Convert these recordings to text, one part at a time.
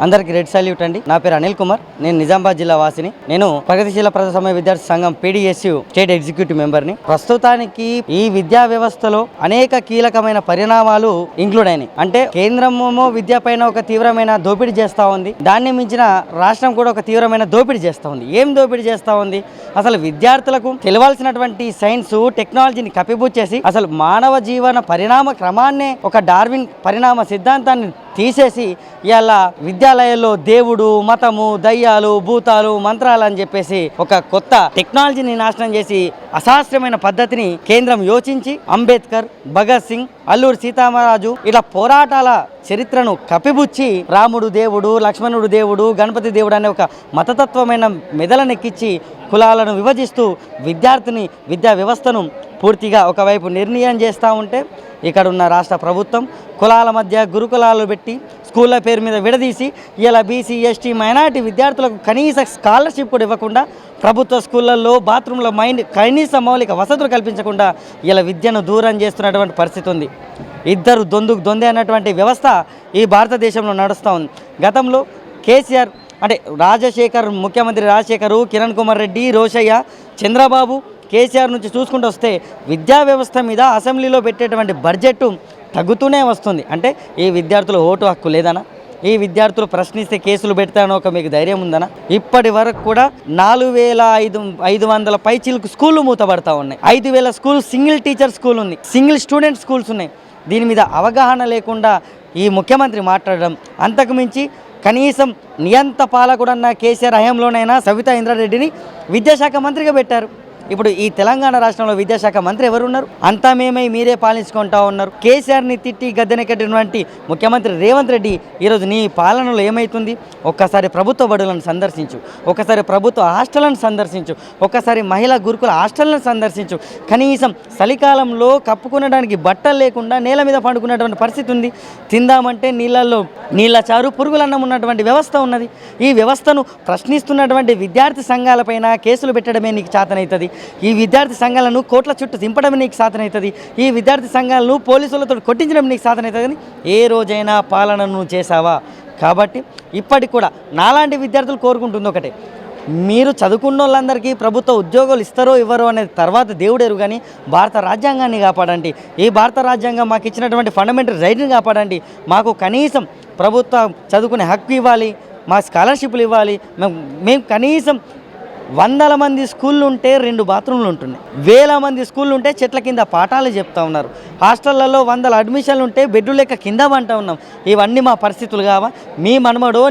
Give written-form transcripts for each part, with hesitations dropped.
అందరికీ red salute అండి. నా పేరు అనిల్ కుమార్. నేను నిజామాబాద్ జిల్లా వాసిని. నేను ప్రగతిశీల ప్రజాస్వామ్య విద్యార్థి సంఘం PDSU స్టేట్ ఎగ్జిక్యూటివ్ మెంబర్ని. ప్రస్తుతానికి ఈ విద్యా వ్యవస్థలో అనేక కీలకమైన పరిణామాలు ఇంక్లూడ్ అయినాయి. అంటే కేంద్రమేమో విద్య పైన ఒక తీవ్రమైన దోపిడీ చేస్తూ ఉంది. దాన్ని మించిన రాష్ట్రం కూడా ఒక తీవ్రమైన దోపిడీ చేస్తూ ఉంది. ఏం దోపిడీ చేస్తూ ఉంది? అసలు విద్యార్థులకు తెలియాల్సినటువంటి సైన్స్ టెక్నాలజీని కప్పిపుచ్చేసి అసలు మానవ జీవన పరిణామ క్రమాన్నే ఒక డార్విన్ పరిణామ సిద్ధాంతాన్ని తీసేసి ఇలా విద్యాలయాల్లో దేవుడు, మతము, దయ్యాలు, భూతాలు, మంత్రాలు అని చెప్పేసి ఒక కొత్త టెక్నాలజీని నాశనం చేసి అశాస్త్రమైన పద్ధతిని కేంద్రం యోచించి అంబేద్కర్, భగత్ సింగ్, అల్లూరి సీతారామరాజు ఇలా పోరాటాల చరిత్రను కప్పిపుచ్చి రాముడు దేవుడు, లక్ష్మణుడు దేవుడు, గణపతి దేవుడు అనే ఒక మతతత్వమైన మెదలనెక్కించి కులాలను విభజిస్తూ విద్యా వ్యవస్థను పూర్తిగా ఒకవైపు నిర్ణయం చేస్తూ ఉంటే ఇక్కడ ఉన్న రాష్ట్ర ప్రభుత్వం కులాల మధ్య గురుకులాలు పెట్టి స్కూళ్ళ పేరు మీద విడదీసి ఇలా BC, ST, మైనారిటీ విద్యార్థులకు కనీస స్కాలర్షిప్ కూడా ఇవ్వకుండా ప్రభుత్వ స్కూళ్ళల్లో బాత్రూంలో కనీస మౌలిక వసతులు కల్పించకుండా ఇలా విద్యను దూరం చేస్తున్నటువంటి పరిస్థితి ఉంది. ఇద్దరు దొందే అన్నటువంటి వ్యవస్థ ఈ భారతదేశంలో నడుస్తూ ఉంది. గతంలో కేసీఆర్ అంటే ముఖ్యమంత్రి రాజశేఖరు, కిరణ్ కుమార్ రెడ్డి, రోషయ్య, చంద్రబాబు, కేసీఆర్ నుంచి చూసుకుంటూ వస్తే విద్యా వ్యవస్థ మీద అసెంబ్లీలో పెట్టేటువంటి బడ్జెట్ తగ్గుతూనే వస్తుంది. అంటే ఈ విద్యార్థుల ఓటు హక్కు లేదనా? ఈ విద్యార్థులు ప్రశ్నిస్తే కేసులు పెడతానో ఒక మీకు ధైర్యం ఉందనా? ఇప్పటి వరకు కూడా 4500 పైచీలకు స్కూళ్ళు మూతపడతా ఉన్నాయి. 5000 స్కూల్ సింగిల్ టీచర్ స్కూల్ ఉంది, సింగిల్ స్టూడెంట్ స్కూల్స్ ఉన్నాయి. దీని మీద అవగాహన లేకుండా ఈ ముఖ్యమంత్రి మాట్లాడడం, అంతకుమించి కనీసం నియంత పాలకుడన్న కేసీఆర్ హయాంలోనైనా సవితా ఇంద్రారెడ్డిని విద్యాశాఖ మంత్రిగా పెట్టారు. ఇప్పుడు ఈ తెలంగాణ రాష్ట్రంలో విద్యాశాఖ మంత్రి ఎవరున్నారు? అంతా మేమై మీరే పాలించుకుంటా ఉన్నారు. కేసీఆర్ని తిట్టి గద్దెనెక్కటినటువంటి ముఖ్యమంత్రి రేవంత్ రెడ్డి ఈరోజు నీ పాలనలో ఏమవుతుంది? ఒక్కసారి ప్రభుత్వ బడులను సందర్శించు, ఒకసారి ప్రభుత్వ హాస్టళ్లను సందర్శించు, ఒకసారి మహిళా గురుకుల హాస్టళ్లను సందర్శించు. కనీసం చలికాలంలో కప్పుకునడానికి బట్టలు లేకుండా నేల మీద పండుకున్నటువంటి పరిస్థితి ఉంది. తిందామంటే నీళ్ళ చారు పురుగులన్నం ఉన్నటువంటి వ్యవస్థ ఉన్నది. ఈ వ్యవస్థను ప్రశ్నిస్తున్నటువంటి విద్యార్థి సంఘాలపైన కేసులు పెట్టడమే నీకు చేతనవుతుంది. ఈ విద్యార్థి సంఘాలను కోట్ల చుట్టూ దింపడం నీకు సాధనవుతుంది. ఈ విద్యార్థి సంఘాలను పోలీసులతో కొట్టించడం నీకు సాధనవుతుంది. కానీ ఏ రోజైనా పాలనను చేసావా? కాబట్టి ఇప్పటికి కూడా నాలాంటి విద్యార్థులు కోరుకుంటుంది ఒకటే, మీరు చదువుకున్న వాళ్ళందరికీ ప్రభుత్వ ఉద్యోగాలు ఇస్తారో ఇవ్వరో అనేది తర్వాత దేవుడేరు, కానీ భారత రాజ్యాంగాన్ని కాపాడండి. ఈ భారత రాజ్యాంగం మాకు ఇచ్చినటువంటి ఫండమెంటల్ రైట్ని కాపాడండి. మాకు కనీసం ప్రభుత్వం చదువుకునే హక్కు ఇవ్వాలి, మా స్కాలర్షిప్లు ఇవ్వాలి. మేము కనీసం 100 మంది స్కూళ్ళు ఉంటే 2 బాత్రూమ్లు ఉంటున్నాయి, 1000 మంది స్కూళ్ళు ఉంటే చెట్ల కింద పాఠాలు చెప్తా ఉన్నారు. హాస్టళ్లలో 100 అడ్మిషన్లు ఉంటే బెడ్డు లెక్క కింద అంటూ ఉన్నాం. ఇవన్నీ మా పరిస్థితులు కావా? మీ మనమడో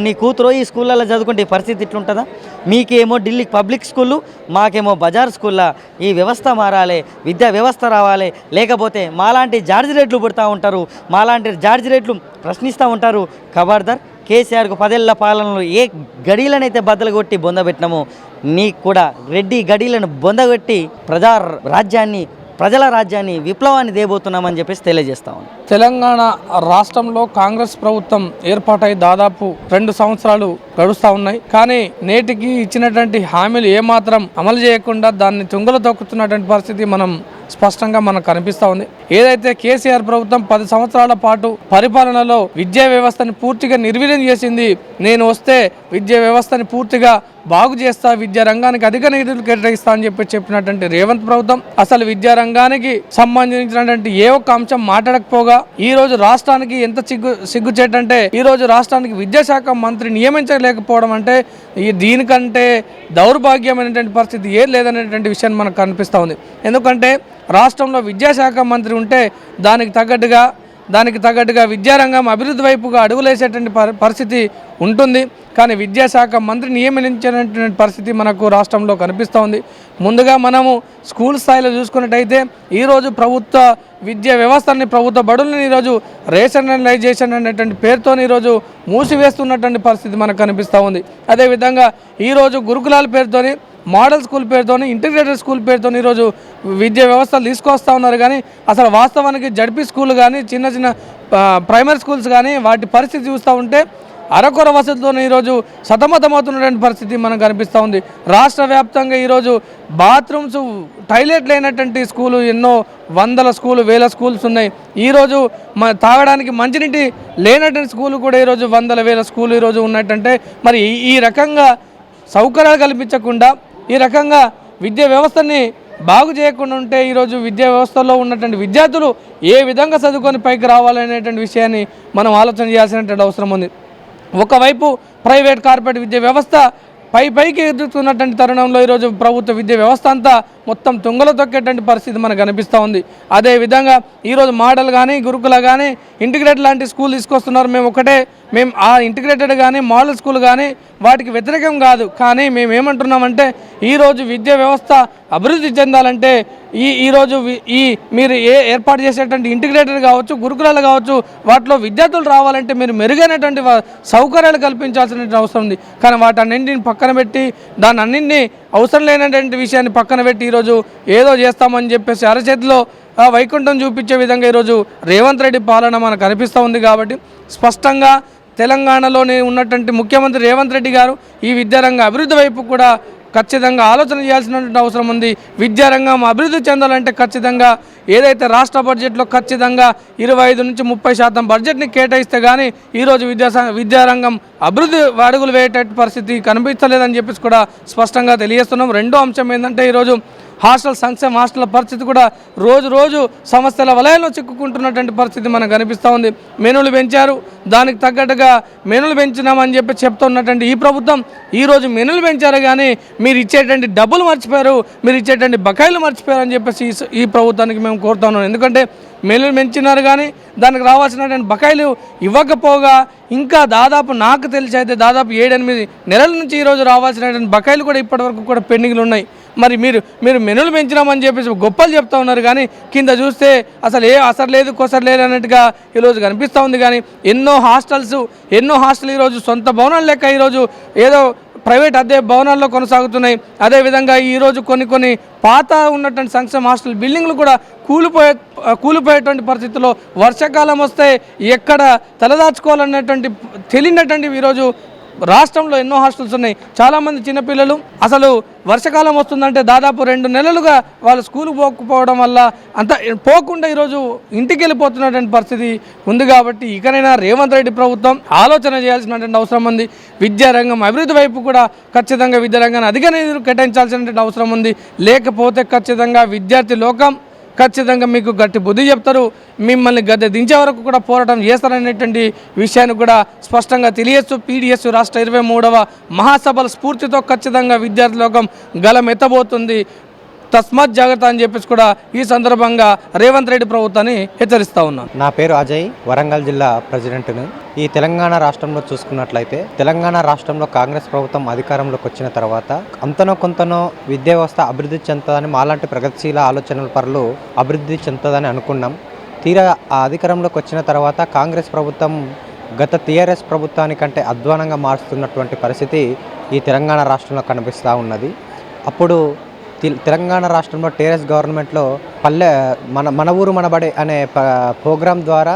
నీ కూతురో ఈ స్కూళ్ళల్లో చదువుకుంటే ఈ పరిస్థితి ఇట్లుంటుందా? మీకేమో ఢిల్లీ పబ్లిక్ స్కూళ్ళు, మాకేమో బజార్ స్కూళ్ళ. ఈ వ్యవస్థ మారాలి, విద్యా వ్యవస్థ రావాలి. లేకపోతే మాలాంటి జార్జి రేట్లు పుడతా ఉంటారు, మాలాంటి జార్జి రేట్లు ప్రశ్నిస్తూ ఉంటారు. ఖబర్దార్, కేసీఆర్కు 10 ఏళ్ల పాలనలో ఏ గడీలనైతే బద్దలు కొట్టి బొందబెట్టినామో నీకు కూడా రెడ్డి గడీలను బొందగొట్టి ప్రజల రాజ్యాన్ని విప్లవాన్ని దేబోతున్నామని చెప్పేసి తెలియజేస్తాం. తెలంగాణ రాష్ట్రంలో కాంగ్రెస్ ప్రభుత్వం ఏర్పాటై దాదాపు 2 సంవత్సరాలు గడుస్తూ ఉన్నాయి. కానీ నేటికి ఇచ్చినటువంటి హామీలు ఏమాత్రం అమలు చేయకుండా దాన్ని తుంగలు తొక్కుతున్నటువంటి పరిస్థితి స్పష్టంగా మనకు కనిపిస్తూ ఉంది. ఏదైతే కేసీఆర్ ప్రభుత్వం 10 సంవత్సరాల పాటు పరిపాలనలో విద్యా వ్యవస్థని పూర్తిగా నిర్వీర్యం చేసింది, నేను వస్తే విద్యా వ్యవస్థని పూర్తిగా బాగు చేస్తా, విద్యా రంగానికి అధిక నిధులు కేటాయిస్తా అని చెప్పినటువంటి రేవంత్ ప్రభుత్వం అసలు విద్యా రంగానికి సంబంధించినటువంటి ఏ ఒక్క అంశం మాట్లాడకపోగా ఈ రోజు రాష్ట్రానికి ఎంత సిగ్గుచేటంటే ఈ రోజు రాష్ట్రానికి విద్యాశాఖ మంత్రి నియమించలేకపోవడం అంటే దీనికంటే దౌర్భాగ్యమైనటువంటి పరిస్థితి ఏది లేదనేటువంటి విషయం మనకు కనిపిస్తూ ఉంది. ఎందుకంటే రాష్ట్రంలో విద్యాశాఖ మంత్రి ఉంటే దానికి తగ్గట్టుగా విద్యారంగం అభివృద్ధి వైపుగా అడుగులేసేటువంటి పరిస్థితి ఉంటుంది. కానీ విద్యాశాఖ మంత్రి నియమించినటువంటి పరిస్థితి మనకు రాష్ట్రంలో కనిపిస్తూ ఉంది. ముందుగా మనము స్కూల్ స్థాయిలో చూసుకున్నట్టయితే ఈరోజు ప్రభుత్వ విద్యా వ్యవస్థని, ప్రభుత్వ బడులను ఈరోజు రేషనలైజేషన్ అనేటువంటి పేరుతో ఈరోజు మూసివేస్తున్నటువంటి పరిస్థితి మనకు కనిపిస్తూ ఉంది. అదేవిధంగా ఈరోజు గురుకులాల పేరుతోని, మోడల్ స్కూల్ పేరుతోని, ఇంటిగ్రేటెడ్ స్కూల్ పేరుతోని ఈరోజు విద్యా వ్యవస్థలు తీసుకొస్తూ ఉన్నారు. కానీ అసలు వాస్తవానికి జడ్పీ స్కూల్ కానీ, చిన్న ప్రైమరీ స్కూల్స్ కానీ వాటి పరిస్థితి చూస్తూ ఉంటే అరకొర వసతితోనే ఈరోజు సతమతమవుతున్నటువంటి పరిస్థితి మనకు కనిపిస్తూ ఉంది. రాష్ట్ర వ్యాప్తంగా ఈరోజు బాత్రూమ్స్ టాయిలెట్ లేనటువంటి స్కూలు ఎన్నో వందల స్కూలు వేల స్కూల్స్ ఉన్నాయి. ఈరోజు తాగడానికి మంచినీటి లేనటువంటి స్కూలు కూడా ఈరోజు వందల వేల స్కూలు ఈరోజు ఉన్నట్టంటే మరి ఈ రకంగా సౌకర్యాలు కల్పించకుండా ఈ రకంగా విద్యా వ్యవస్థని బాగు చేయకుండా ఉంటే ఈరోజు విద్యా వ్యవస్థలో ఉన్నటువంటి విద్యార్థులు ఏ విధంగా చదువుకొని పైకి రావాలనేటువంటి విషయాన్ని మనం ఆలోచన చేయాల్సినటువంటి అవసరం ఉంది. ఒకవైపు ప్రైవేట్ కార్పొరేట్ విద్యా వ్యవస్థ పైకి ఎదుగుతున్నటువంటి తరుణంలో ఈరోజు ప్రభుత్వ విద్యా వ్యవస్థ అంతా మొత్తం తుంగలో తొక్కేటువంటి పరిస్థితి మనకు కనిపిస్తూ ఉంది. అదేవిధంగా ఈరోజు మోడల్ కానీ గురుకుల కానీ ఇంటిగ్రేటెడ్ లాంటి స్కూల్ తీసుకొస్తున్నారు. మేము ఆ ఇంటిగ్రేటెడ్ కానీ మోడల్ స్కూల్ కానీ వాటికి వ్యతిరేకం కాదు. కానీ మేము ఏమంటున్నామంటే ఈరోజు విద్యా వ్యవస్థ అభివృద్ధి చెందాలంటే ఈరోజు మీరు ఏర్పాటు చేసేటువంటి ఇంటిగ్రేటెడ్ కావచ్చు గురుకులాలు కావచ్చు వాటిలో విద్యార్థులు రావాలంటే మీరు మెరుగైనటువంటి సౌకర్యాలు కల్పించాల్సిన అవసరం ఉంది. కానీ వాటన్నింటిని పక్కన పెట్టి దాని అన్నింటినీ అవసరం లేనటువంటి విషయాన్ని పక్కన పెట్టి ఈరోజు ఏదో చేస్తామని చెప్పేసి అరచేతిలో వైకుంఠం చూపించే విధంగా ఈరోజు రేవంత్ రెడ్డి పాలన మనకు కనిపిస్తూ ఉంది. కాబట్టి స్పష్టంగా తెలంగాణలోనే ఉన్నటువంటి ముఖ్యమంత్రి రేవంత్ రెడ్డి గారు ఈ విద్యారంగ అభివృద్ధి వైపు కూడా ఖచ్చితంగా ఆలోచన చేయాల్సినటువంటి అవసరం ఉంది. విద్యారంగం అభివృద్ధి చెందాలంటే ఖచ్చితంగా ఏదైతే రాష్ట్ర బడ్జెట్లో ఖచ్చితంగా 25 నుంచి 30% బడ్జెట్ని కేటాయిస్తే కానీ ఈరోజు విద్యారంగం అభివృద్ధి అడుగులు వేయేటట్టు పరిస్థితి కనిపించలేదని చెప్పేసి కూడా స్పష్టంగా తెలియజేస్తున్నాం. రెండో అంశం ఏంటంటే ఈరోజు సంక్షేమ హాస్టల్ పరిస్థితి కూడా రోజు సమస్యల వలయంలో చిక్కుకుంటున్నటువంటి పరిస్థితి మనకు కనిపిస్తూ ఉంది. మెనులు పెంచారు, దానికి తగ్గట్టుగా మెనులు పెంచినామని చెప్పి చెప్తున్నటువంటి ఈ ప్రభుత్వం ఈరోజు మెనులు పెంచారు కానీ మీరు ఇచ్చేటువంటి డబ్బులు మర్చిపోయారు, మీరు ఇచ్చేటువంటి బకాయిలు మర్చిపోయారు అని చెప్పేసి ఈ ప్రభుత్వానికి మేము కోరుతున్నాం. ఎందుకంటే మెనులు పెంచినారు కానీ దానికి రావాల్సినటువంటి బకాయిలు ఇవ్వకపోగా ఇంకా దాదాపు నాకు తెలిసి అయితే దాదాపు 7-8 నెలల నుంచి ఈరోజు రావాల్సినటువంటి బకాయిలు కూడా ఇప్పటివరకు కూడా పెండింగ్లు ఉన్నాయి. మరి మీరు మెనులు పెంచినామని చెప్పేసి గొప్పలు చెప్తా ఉన్నారు కానీ కింద చూస్తే అసలు లేదు కొసరు లేదు అన్నట్టుగా ఈరోజు కనిపిస్తూ ఉంది. కానీ ఎన్నో హాస్టల్ ఈరోజు సొంత భవనాలు లెక్క ఈరోజు ఏదో ప్రైవేట్ అద్దె భవనాల్లో కొనసాగుతున్నాయి. అదేవిధంగా ఈరోజు కొన్ని పాత ఉన్నటువంటి సంక్షేమ హాస్టల్ బిల్డింగ్లు కూడా కూలిపోయేటువంటి పరిస్థితుల్లో వర్షాకాలం వస్తే ఎక్కడ తలదాచుకోవాలన్నటువంటి తెలియనటువంటి ఈరోజు రాష్ట్రంలో ఎన్నో హాస్టల్స్ ఉన్నాయి. చాలామంది చిన్నపిల్లలు అసలు వర్షాకాలం వస్తుందంటే దాదాపు 2 నెలలుగా వాళ్ళు స్కూల్కి పోకపోవడం వల్ల పోకుండా ఈరోజు ఇంటికి వెళ్ళిపోతున్నటువంటి పరిస్థితి ఉంది. కాబట్టి ఇకనైనా రేవంత్ రెడ్డి ప్రభుత్వం ఆలోచన చేయాల్సినటువంటి అవసరం ఉంది. విద్యారంగం అభివృద్ధి వైపు కూడా ఖచ్చితంగా విద్యారంగాన్ని అధిక నిధులు కేటాయించాల్సినటువంటి అవసరం ఉంది. లేకపోతే ఖచ్చితంగా విద్యార్థి లోకం ఖచ్చితంగా మీకు గట్టి బుద్ధి చెప్తారు, మిమ్మల్ని గద్దె దించే వరకు కూడా పోరాటం చేస్తారనేటువంటి విషయాన్ని కూడా స్పష్టంగా తెలియచ్చు. పీడిఎస్ రాష్ట్ర 23వ మహాసభల స్ఫూర్తితో ఖచ్చితంగా విద్యార్థి లోకం గలమెత్తబోతుంది. తస్మాత్ జాగ్రత్త అని చెప్పేసి కూడా ఈ సందర్భంగా రేవంత్ రెడ్డి ప్రభుత్వాన్ని హెచ్చరిస్తా ఉన్నాను. నా పేరు అజయ్, వరంగల్ జిల్లా ప్రెసిడెంట్ను. ఈ తెలంగాణ రాష్ట్రంలో చూసుకున్నట్లయితే తెలంగాణ రాష్ట్రంలో కాంగ్రెస్ ప్రభుత్వం అధికారంలోకి వచ్చిన తర్వాత అంతనో కొంతనో విద్యా వ్యవస్థ అభివృద్ధి చెందుతుందని మాలాంటి ప్రగతిశీల ఆలోచనల పరులు అభివృద్ధి చెందుతుందని అనుకున్నాం. తీరా ఆ అధికారంలోకి వచ్చిన తర్వాత కాంగ్రెస్ ప్రభుత్వం గత టీఆర్ఎస్ ప్రభుత్వానికంటే అధ్వానంగా మారుస్తున్నటువంటి పరిస్థితి ఈ తెలంగాణ రాష్ట్రంలో కనిపిస్తూ ఉన్నది. అప్పుడు తెలంగాణ రాష్ట్రంలో టీఆర్ఎస్ గవర్నమెంట్లో మన ఊరు మనబడి అనే ప్రోగ్రాం ద్వారా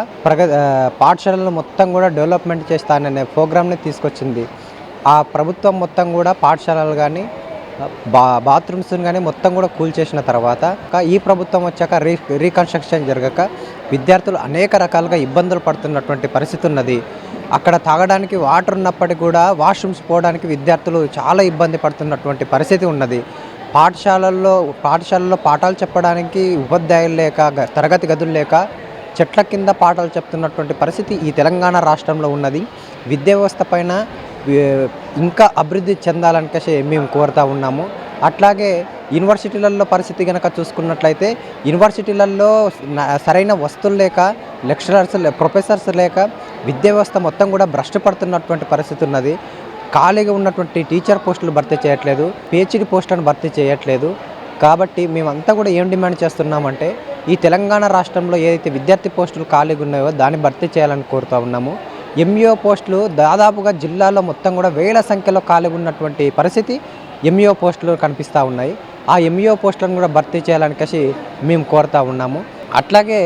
పాఠశాలలు మొత్తం కూడా డెవలప్మెంట్ చేస్తాననే ప్రోగ్రామ్ని తీసుకొచ్చింది. ఆ ప్రభుత్వం మొత్తం కూడా పాఠశాలలు కానీ బాత్రూమ్స్ కానీ మొత్తం కూడా కూల్చేసిన తర్వాత ఈ ప్రభుత్వం వచ్చాక రీకన్స్ట్రక్షన్ జరగక విద్యార్థులు అనేక రకాలుగా ఇబ్బందులు పడుతున్నటువంటి పరిస్థితి ఉన్నది. అక్కడ తాగడానికి వాటర్ ఉన్నప్పటికీ కూడా వాష్రూమ్స్ పోవడానికి విద్యార్థులు చాలా ఇబ్బంది పడుతున్నటువంటి పరిస్థితి ఉన్నది. పాఠశాలల్లో పాఠాలు చెప్పడానికి ఉపాధ్యాయులు లేక తరగతి గదులు లేక చెట్ల కింద పాఠాలు చెప్తున్నటువంటి పరిస్థితి ఈ తెలంగాణ రాష్ట్రంలో ఉన్నది. విద్యా వ్యవస్థ పైన ఇంకా అభివృద్ధి చెందాలనికేసి మేము కోరుతూ ఉన్నాము. అట్లాగే యూనివర్సిటీలలో పరిస్థితి కనుక చూసుకున్నట్లయితే యూనివర్సిటీలలో సరైన వస్తువులు లేక ప్రొఫెసర్స్ లేక విద్యా వ్యవస్థ మొత్తం కూడా భ్రష్టు పడుతున్నటువంటి పరిస్థితి ఉన్నది. ఖాళీగా ఉన్నటువంటి టీచర్ పోస్టులు భర్తీ చేయట్లేదు, పిహెచ్డి పోస్టులను భర్తీ చేయట్లేదు. కాబట్టి మేమంతా కూడా ఏం డిమాండ్ చేస్తున్నామంటే ఈ తెలంగాణ రాష్ట్రంలో ఏదైతే విద్యార్థి పోస్టులు ఖాళీగా ఉన్నాయో దాన్ని భర్తీ చేయాలని కోరుతూ ఉన్నాము. ఎంఈఓ పోస్టులు దాదాపుగా జిల్లాలో మొత్తం కూడా వేల సంఖ్యలో ఖాళీగా ఉన్నటువంటి పరిస్థితి ఎంఈఓ పోస్టులు కనిపిస్తూ ఉన్నాయి. ఆ ఎంఈఓ పోస్టులను కూడా భర్తీ చేయాలనికేసి మేము కోరుతూ ఉన్నాము. అట్లాగే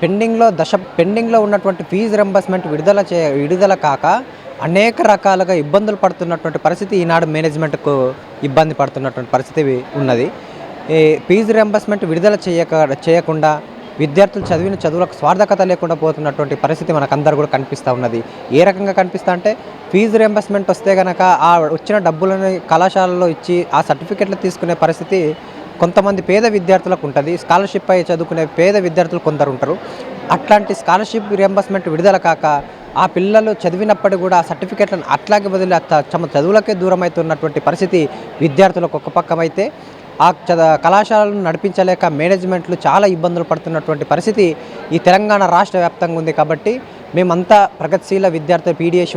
పెండింగ్లో ఉన్నటువంటి ఫీజు రింబర్స్మెంట్ విడుదల కాక అనేక రకాలుగా ఇబ్బందులు పడుతున్నటువంటి పరిస్థితి ఈనాడు మేనేజ్మెంట్కు ఇబ్బంది పడుతున్నటువంటి పరిస్థితి ఉన్నది. ఈ ఫీజు రియంబర్స్మెంట్ విడుదల చేయకుండా విద్యార్థులు చదివిన చదువులకు స్వార్థకత లేకుండా పోతున్నటువంటి పరిస్థితి మనకందరూ కూడా కనిపిస్తూ ఉన్నది. ఏ రకంగా కనిపిస్తా అంటే ఫీజు రియంబర్స్మెంట్ వస్తే కనుక ఆ వచ్చిన డబ్బులని కళాశాలలో ఇచ్చి ఆ సర్టిఫికెట్లు తీసుకునే పరిస్థితి కొంతమంది పేద విద్యార్థులకు ఉంటుంది. స్కాలర్షిప్ అయి చదువుకునే పేద విద్యార్థులు కొందరు ఉంటారు. అట్లాంటి స్కాలర్షిప్ రియంబర్స్మెంట్ విడుదల కాక ఆ పిల్లలు చదివినప్పటికీ కూడా ఆ సర్టిఫికెట్లను అట్లాగే వదిలి తమ చదువులకే దూరం అవుతున్నటువంటి పరిస్థితి విద్యార్థులకు ఒక పక్కమైతే ఆ కళాశాలను నడిపించలేక మేనేజ్మెంట్లు చాలా ఇబ్బందులు పడుతున్నటువంటి పరిస్థితి ఈ తెలంగాణ రాష్ట్ర వ్యాప్తంగా ఉంది. కాబట్టి మేమంతా ప్రగతిశీల PDS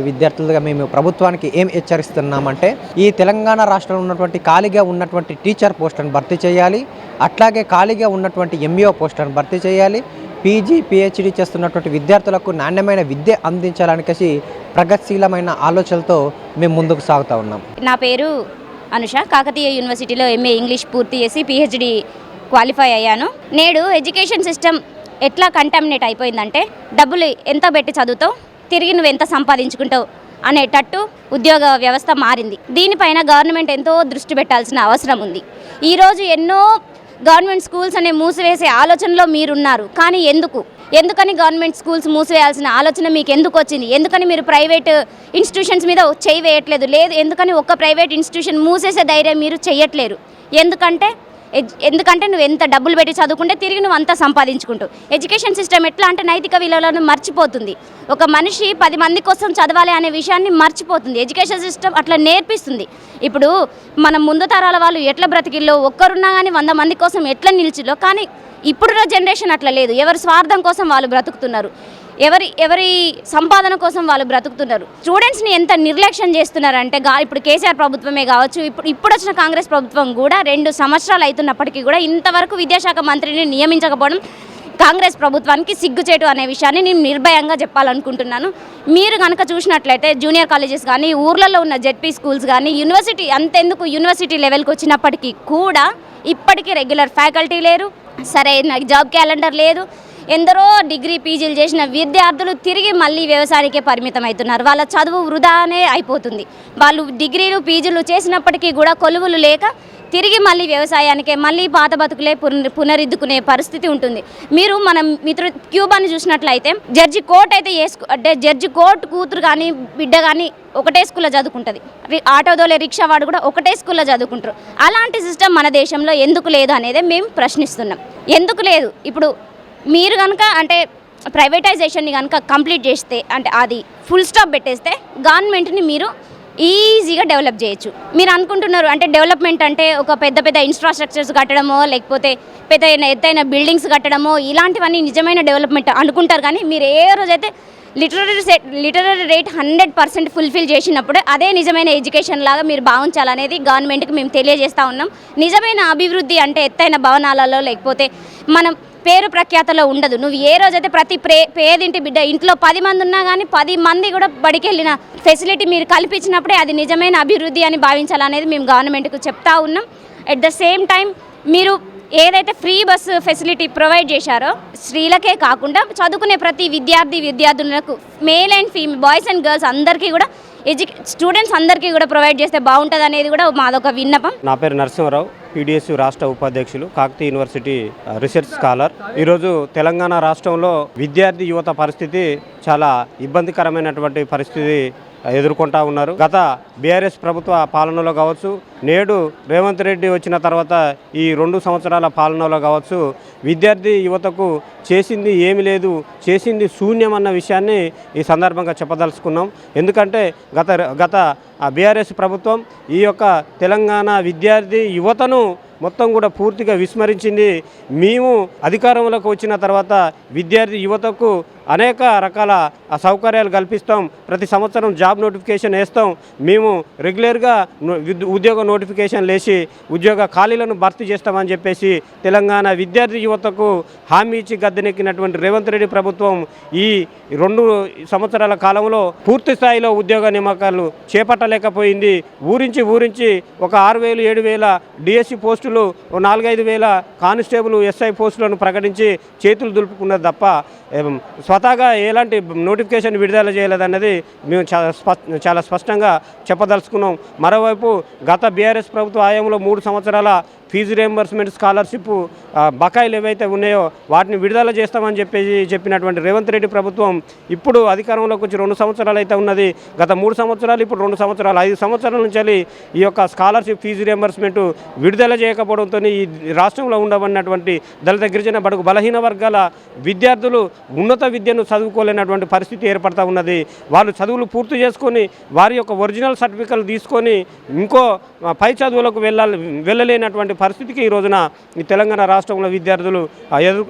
విద్యార్థులుగా మేము ప్రభుత్వానికి ఏం హెచ్చరిస్తున్నామంటే ఈ తెలంగాణ రాష్ట్రంలో ఉన్నటువంటి ఖాళీగా ఉన్నటువంటి టీచర్ పోస్టులను భర్తీ చేయాలి. అట్లాగే ఖాళీగా ఉన్నటువంటి MBO పోస్టులను భర్తీ చేయాలి. PG PhD చేస్తున్నటువంటి విద్యార్థులకు నాణ్యమైన విద్య అందించాలనికేసి ప్రగతిశీలమైన ఆలోచనలతో మేము ముందుకు సాగుతూ ఉన్నాం. నా పేరు అనుష. కాకతీయ యూనివర్సిటీలో MA ఇంగ్లీష్ పూర్తి చేసి PhD క్వాలిఫై అయ్యాను. నేడు ఎడ్యుకేషన్ సిస్టమ్ ఎట్లా కంటామినేట్ అయిపోయిందంటే డబ్బులు ఎంత పెట్టి చదువుతావు, తిరిగి నువ్వు ఎంత సంపాదించుకుంటావు అనేటట్టు ఉద్యోగ వ్యవస్థ మారింది. దీనిపైన గవర్నమెంట్ ఎంతో దృష్టి పెట్టాల్సిన అవసరం ఉంది. ఈరోజు ఎన్నో గవర్నమెంట్ స్కూల్స్ అనే మూసివేసే ఆలోచనలో మీరున్నారు. కానీ ఎందుకని గవర్నమెంట్ స్కూల్స్ మూసివేయాల్సిన ఆలోచన మీకు ఎందుకు వచ్చింది? ఎందుకని మీరు ప్రైవేట్ ఇన్స్టిట్యూషన్స్ మీద చేయి వేయట్లేదు? ఎందుకని ఒక్క ప్రైవేట్ ఇన్స్టిట్యూషన్ మూసేసే ధైర్యం మీరు చెయ్యట్లేరు? ఎందుకంటే నువ్వు ఎంత డబ్బులు పెట్టి చదువుకుంటే తిరిగి నువ్వు అంతా సంపాదించుకుంటావు. ఎడ్యుకేషన్ సిస్టమ్ ఎట్లా అంటే నైతిక విలువలను మర్చిపోతుంది. ఒక మనిషి 10 మంది కోసం చదవాలి అనే విషయాన్ని మర్చిపోతుంది. ఎడ్యుకేషన్ సిస్టమ్ అట్లా నేర్పిస్తుంది. ఇప్పుడు మన ముందు తరాల వాళ్ళు ఎట్లా బ్రతికిల్లో, ఒక్కరున్నా కానీ 100 మంది కోసం ఎట్లా నిలిచిలో. కానీ ఇప్పుడున్న జనరేషన్ అట్లా లేదు. ఎవరి స్వార్థం కోసం వాళ్ళు బ్రతుకుతున్నారు, ఎవరి సంపాదన కోసం వాళ్ళు బ్రతుకుతున్నారు. స్టూడెంట్స్ని ఎంత నిర్లక్ష్యం చేస్తున్నారంటే ఇప్పుడు కేసీఆర్ ప్రభుత్వమే కావచ్చు, ఇప్పుడు వచ్చిన కాంగ్రెస్ ప్రభుత్వం కూడా 2 సంవత్సరాలు అవుతున్నప్పటికీ కూడా ఇంతవరకు విద్యాశాఖ మంత్రిని నియమించకపోవడం కాంగ్రెస్ ప్రభుత్వానికి సిగ్గుచేటు అనే విషయాన్ని నేను నిర్భయంగా చెప్పాలనుకుంటున్నాను. మీరు కనుక చూసినట్లయితే జూనియర్ కాలేజెస్ కానీ, ఊర్లలో ఉన్న జెడ్పీ స్కూల్స్ కానీ, యూనివర్సిటీ అంతెందుకు యూనివర్సిటీ లెవెల్కి వచ్చినప్పటికీ కూడా ఇప్పటికీ రెగ్యులర్ ఫ్యాకల్టీ లేరు, సరైన జాబ్ క్యాలెండర్ లేదు. ఎందరో డిగ్రీ PGలు చేసిన విద్యార్థులు తిరిగి మళ్ళీ వ్యవసాయానికే పరిమితం అవుతున్నారు. వాళ్ళ చదువు వృధానే అయిపోతుంది. వాళ్ళు డిగ్రీలు PGలు చేసినప్పటికీ కూడా కొలువులు లేక తిరిగి మళ్ళీ వ్యవసాయానికే, మళ్ళీ పాత బతుకులే పునరుద్ధుకునే పరిస్థితి ఉంటుంది. మీరు మన క్యూబాని చూసినట్లయితే జడ్జి కోర్ట్ అయితే అంటే జడ్జి కోర్ట్ కూతురు కానీ బిడ్డ కానీ ఒకటే స్కూల్లో చదువుకుంటుంది. ఆటోదోలే రిక్షా వాడు కూడా ఒకటే స్కూల్లో చదువుకుంటారు. అలాంటి సిస్టమ్ మన దేశంలో ఎందుకు లేదు అనేది మేము ప్రశ్నిస్తున్నాం. ఎందుకు లేదు? ఇప్పుడు మీరు కనుక అంటే ప్రైవేటైజేషన్ని కనుక కంప్లీట్ చేస్తే, అంటే అది ఫుల్ స్టాప్ పెట్టేస్తే గవర్నమెంట్ని మీరు ఈజీగా డెవలప్ చేయొచ్చు. మీరు అనుకుంటున్నారు అంటే డెవలప్మెంట్ అంటే ఒక పెద్ద ఇన్ఫ్రాస్ట్రక్చర్స్ కట్టడమో, లేకపోతే ఎత్తైన బిల్డింగ్స్ కట్టడమో, ఇలాంటివన్నీ నిజమైన డెవలప్మెంట్ అనుకుంటారు. కానీ మీరు ఏ రోజైతే లిటరరీ రేట్ 100% ఫుల్ఫిల్ చేసినప్పుడు అదే నిజమైన ఎడ్యుకేషన్ లాగా మీరు భావించాలనేది గవర్నమెంట్కి మేము తెలియజేస్తూ ఉన్నాం. నిజమైన అభివృద్ధి అంటే ఎత్తైన భవనాలలో లేకపోతే మనం పేరు ప్రఖ్యాతలో ఉండదు. నువ్వు ఏ రోజైతే ప్రతి పేదింటి బిడ్డ ఇంట్లో 10 మంది ఉన్నా కానీ 10 మంది కూడా బడికి వెళ్ళిన ఫెసిలిటీ మీరు కల్పించినప్పుడే అది నిజమైన అభివృద్ధి అని భావించాలనేది మేము గవర్నమెంట్కు చెప్తా ఉన్నాం. అట్ ద సేమ్ టైం మీరు ఏదైతే ఫ్రీ బస్సు ఫెసిలిటీ ప్రొవైడ్ చేశారో స్త్రీలకే కాకుండా చదువుకునే ప్రతి విద్యార్థులకు male and female, boys and girls అందరికీ కూడా స్టూడెంట్స్ అందరికీ కూడా ప్రొవైడ్ చేస్తే బాగుంటుంది అనేది కూడా మాదొక విన్నపం. నా పేరు నరసింహారావు, PDS రాష్ట్ర ఉపాధ్యక్షులు, కాకతీయ యూనివర్సిటీ రీసెర్చ్ స్కాలర్. ఈరోజు తెలంగాణ రాష్ట్రంలో విద్యార్థి యువత పరిస్థితి చాలా ఇబ్బందికరమైనటువంటి పరిస్థితి ఎదుర్కొంటా ఉన్నారు. గత BRS ప్రభుత్వ పాలనలో కావచ్చు, నేడు రేవంత్ రెడ్డి వచ్చిన తర్వాత ఈ 2 సంవత్సరాల పాలనలో కావచ్చు, విద్యార్థి యువతకు చేసింది ఏమి లేదు, చేసింది శూన్యం అన్న విషయాన్ని ఈ సందర్భంగా చెప్పదలుచుకున్నాం. ఎందుకంటే గత BRS ప్రభుత్వం ఈ యొక్క తెలంగాణ విద్యార్థి యువతను మొత్తం కూడా పూర్తిగా విస్మరించింది. మేము అధికారంలోకి వచ్చిన తర్వాత విద్యార్థి యువతకు అనేక రకాల సౌకర్యాలు కల్పిస్తాం. ప్రతి సంవత్సరం జాబ్ నోటిఫికేషన్ వేస్తాం. మేము రెగ్యులర్గా ఉద్యోగ నోటిఫికేషన్ వేసి ఉద్యోగ ఖాళీలను భర్తీ చేస్తామని చెప్పేసి తెలంగాణ విద్యార్థి యువతకు హామీ ఇచ్చి గద్దెనెక్కినటువంటి రేవంత్ రెడ్డి ప్రభుత్వం ఈ 2 సంవత్సరాల కాలంలో పూర్తి స్థాయిలో ఉద్యోగ నియామకాలు చేపట్టలేకపోయింది. ఊరించి ఒక 6,000 7,000 DSC పోస్టులు, 4-5 వేల కానిస్టేబుల్ SI పోస్టులను ప్రకటించి చేతులు దులుపుకున్నది తప్ప స్వతహాగా ఎలాంటి నోటిఫికేషన్ విడుదల చేయలేదన్నది మేము చాలా స్పష్టంగా చెప్పదలుచుకున్నాం. మరోవైపు గత బీఆర్ఎస్ ప్రభుత్వ హయాంలో 3 సంవత్సరాల ఫీజు రియంబర్స్మెంట్ స్కాలర్షిప్ బకాయిలు ఏవైతే ఉన్నాయో వాటిని విడుదల చేస్తామని చెప్పినటువంటి రేవంత్ రెడ్డి ప్రభుత్వం ఇప్పుడు అధికారంలోకి వచ్చి 2 సంవత్సరాలు అయితే ఉన్నది. గత 3 సంవత్సరాలు, ఇప్పుడు 2 సంవత్సరాలు, 5 సంవత్సరాల నుంచి ఈ యొక్క స్కాలర్షిప్ ఫీజు రియంబర్స్మెంట్ విడుదల చేయకపోవడంతో ఈ రాష్ట్రంలో ఉండబడినటువంటి దళిత గిరిజన బడుగు బలహీన వర్గాల విద్యార్థులు ఉన్నత విద్యను చదువుకోలేనటువంటి పరిస్థితి ఏర్పడతా ఉన్నది. వాళ్ళు చదువులు పూర్తి చేసుకొని వారి యొక్క ఒరిజినల్ సర్టిఫికెట్లు తీసుకొని ఇంకో పై చదువులకు వెళ్ళలేనటువంటి పరిస్థితికి ఈ రోజున ఈ తెలంగాణ రాష్ట్రంలో విద్యార్థులు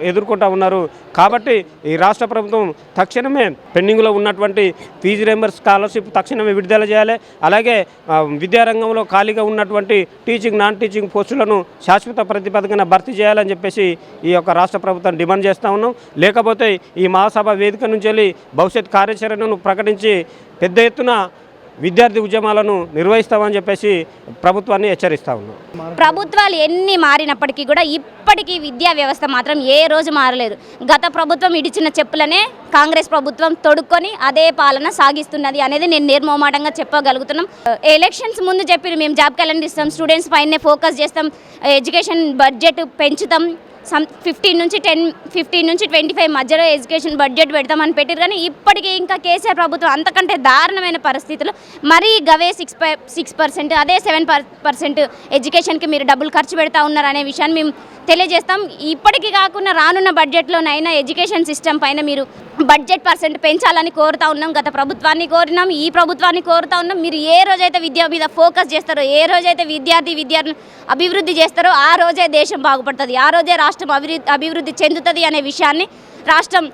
ఎదుర్కొంటూ ఉన్నారు. కాబట్టి ఈ రాష్ట్ర ప్రభుత్వం తక్షణమే పెండింగ్లో ఉన్నటువంటి ఫీజు రియంబర్స్ స్కాలర్షిప్ తక్షణమే విడుదల చేయాలి. అలాగే విద్యారంగంలో ఖాళీగా ఉన్నటువంటి టీచింగ్, నాన్ టీచింగ్ పోస్టులను శాశ్వత ప్రతిపాదకన భర్తీ చేయాలని చెప్పేసి ఈ యొక్క రాష్ట్ర ప్రభుత్వం డిమాండ్ చేస్తూ ఉన్నాం. లేకపోతే ఈ మహాసభ వేదిక నుంచి వెళ్ళి భవిష్యత్ కార్యాచరణను ప్రకటించి పెద్ద ఎత్తున విద్యార్థి ఉద్యమాలను నిర్వహిస్తామని చెప్పేసి ప్రభుత్వాన్ని హెచ్చరిస్తూ ఉన్నాం. ప్రభుత్వాలు ఎన్ని మారినప్పటికీ కూడా ఇప్పటికీ విద్యా వ్యవస్థ మాత్రం ఏ రోజు మారలేదు. గత ప్రభుత్వం ఇడిచిన చెప్పులనే కాంగ్రెస్ ప్రభుత్వం తొడుక్కొని అదే పాలన సాగిస్తున్నది అనేది నేను నిర్మోమాటంగా చెప్పగలుగుతున్నాం. ఎలక్షన్స్ ముందు చెప్పి మేము జాబ్ క్యాలెండర్ ఇస్తాం, స్టూడెంట్స్ పైనే ఫోకస్ చేస్తాం, ఎడ్యుకేషన్ బడ్జెట్ పెంచుతాం, 15 నుంచి 25 మధ్యలో ఎడ్యుకేషన్ బడ్జెట్ పెడతామని పెట్టారు. కానీ ఇప్పటికీ ఇంకా కేసీఆర్ ప్రభుత్వం అంతకంటే దారుణమైన పరిస్థితులు మరీ గవే 6%, అదే 7% ఎడ్యుకేషన్కి మీరు డబ్బులు ఖర్చు పెడతా ఉన్నారు అనే విషయాన్ని మేము తెలియజేస్తాం. ఇప్పటికీ కాకుండా రానున్న బడ్జెట్లోనైనా ఎడ్యుకేషన్ సిస్టమ్ పైన మీరు బడ్జెట్ % పెంచాలని కోరుతా ఉన్నాం. గత ప్రభుత్వాన్ని కోరినాం, ఈ ప్రభుత్వాన్ని కోరుతా ఉన్నాం. మీరు ఏ రోజైతే విద్య మీద ఫోకస్ చేస్తారో, ఏ రోజైతే విద్యార్థులను అభివృద్ధి చేస్తారో ఆ రోజే దేశం బాగుపడుతుంది, ఆ రోజే రాష్ట్రం అభివృద్ధి చెందుతుంది అనే విషయాన్ని రాష్ట్రం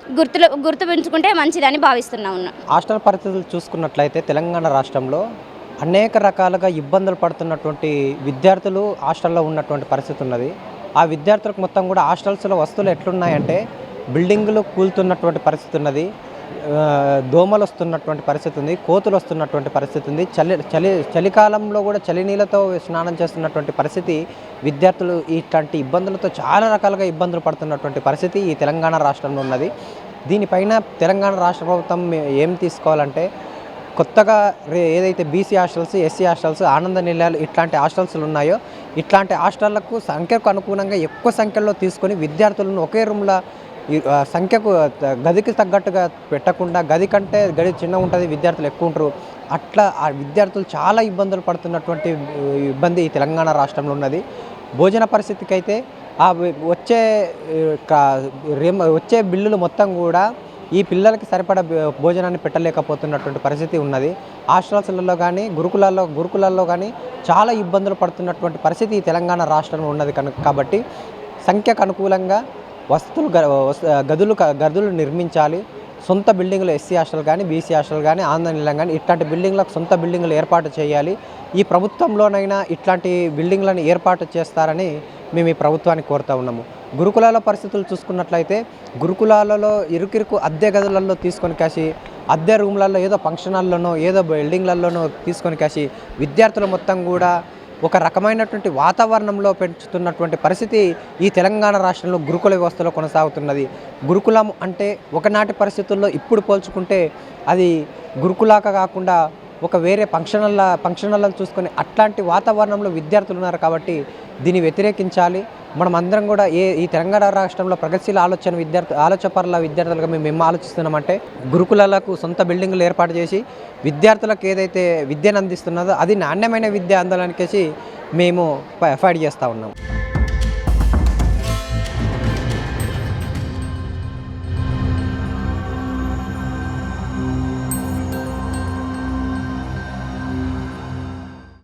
గుర్తుపెంచుకుంటే మంచిదని భావిస్తున్నా ఉన్నాం. హాస్టల్ పరిస్థితులు చూసుకున్నట్లయితే తెలంగాణ రాష్ట్రంలో అనేక రకాలుగా ఇబ్బందులు పడుతున్నటువంటి విద్యార్థులు హాస్టల్లో ఉన్నటువంటి పరిస్థితి ఉన్నది. ఆ విద్యార్థులకు మొత్తం కూడా హాస్టల్స్లో వస్తువులు ఎట్లున్నాయంటే బిల్డింగులు కూలుతున్నటువంటి పరిస్థితి ఉన్నది, దోమలు వస్తున్నటువంటి పరిస్థితి ఉంది, కోతులు వస్తున్నటువంటి పరిస్థితి ఉంది, చలికాలంలో కూడా చలినీళ్ళతో స్నానం చేస్తున్నటువంటి పరిస్థితి. విద్యార్థులు ఇట్లాంటి ఇబ్బందులతో చాలా రకాలుగా ఇబ్బందులు పడుతున్నటువంటి పరిస్థితి ఈ తెలంగాణ రాష్ట్రంలో ఉన్నది. దీనిపైన తెలంగాణ రాష్ట్ర ప్రభుత్వం ఏం తీసుకోవాలంటే కొత్తగా ఏదైతే బీసీ హాస్టల్స్, ఎస్సీ హాస్టల్స్, ఆనంద నిలయాలు ఇట్లాంటి హాస్టల్స్లు ఉన్నాయో ఇట్లాంటి హాస్టళ్లకు సంఖ్యకు అనుగుణంగా ఎక్కువ సంఖ్యలో తీసుకొని విద్యార్థులను ఒకే రూమ్లో సంఖ్యకు గదికి తగ్గట్టుగా పెట్టకుండా, గది కంటే గది చిన్న ఉంటుంది, విద్యార్థులు ఎక్కువ ఉంటారు. అట్లా ఆ విద్యార్థులు చాలా ఇబ్బందులు పడుతున్నటువంటి ఇబ్బంది ఈ తెలంగాణ రాష్ట్రంలో ఉన్నది. భోజన పరిస్థితికి అయితే ఆ వచ్చే బిల్లులు మొత్తం కూడా ఈ పిల్లలకి సరిపడా భోజనాన్ని పెట్టలేకపోతున్నటువంటి పరిస్థితి ఉన్నది. హాస్టల్స్లలో కానీ గురుకులాల్లో కానీ చాలా ఇబ్బందులు పడుతున్నటువంటి పరిస్థితి ఈ తెలంగాణ రాష్ట్రంలో ఉన్నది కాబట్టి సంఖ్యకు అనుకూలంగా గదులు నిర్మించాలి. సొంత బిల్డింగ్లు ఎస్సీ హాస్టల్ కానీ, బీసీ హాస్టల్ కానీ, ఆనంద నిలయం కానీ ఇట్లాంటి బిల్డింగ్లకు సొంత బిల్డింగ్లు ఏర్పాటు చేయాలి. ఈ ప్రభుత్వంలోనైనా ఇట్లాంటి బిల్డింగ్లను ఏర్పాటు చేస్తారని మేము ఈ ప్రభుత్వాన్ని కోరుతూ ఉన్నాము. గురుకులాల పరిస్థితులు చూసుకున్నట్లయితే గురుకులాలలో ఇరుకిరుకు అద్దె గదులలో తీసుకొని కాసి, అద్దె రూమ్లలో ఏదో ఫంక్షన్ హాల్లోనో ఏదో బిల్డింగ్లలోనో తీసుకొని కాసి విద్యార్థులు మొత్తం కూడా ఒక రకమైనటువంటి వాతావరణంలో పెంచుతున్నటువంటి పరిస్థితి ఈ తెలంగాణ రాష్ట్రంలో గురుకుల వ్యవస్థలో కొనసాగుతున్నది. గురుకులం అంటే ఒకనాటి పరిస్థితుల్లో ఇప్పుడు పోల్చుకుంటే అది గురుకులాక కాకుండా ఒక వేరే ఫంక్షన్లను చూసుకొని అట్లాంటి వాతావరణంలో విద్యార్థులు ఉన్నారు కాబట్టి దీన్ని వ్యతిరేకించాలి. మనం అందరం కూడా ఈ తెలంగాణ రాష్ట్రంలో ప్రగతిశీల ఆలోచపరుల విద్యార్థులుగా మేము ఆలోచిస్తున్నామంటే గురుకులాలకు సొంత బిల్డింగులు ఏర్పాటు చేసి విద్యార్థులకు ఏదైతే విద్యను అందిస్తున్నదో అది నాణ్యమైన విద్య అందడానికేసి మేము ఫైట్ చేస్తూ ఉన్నాం.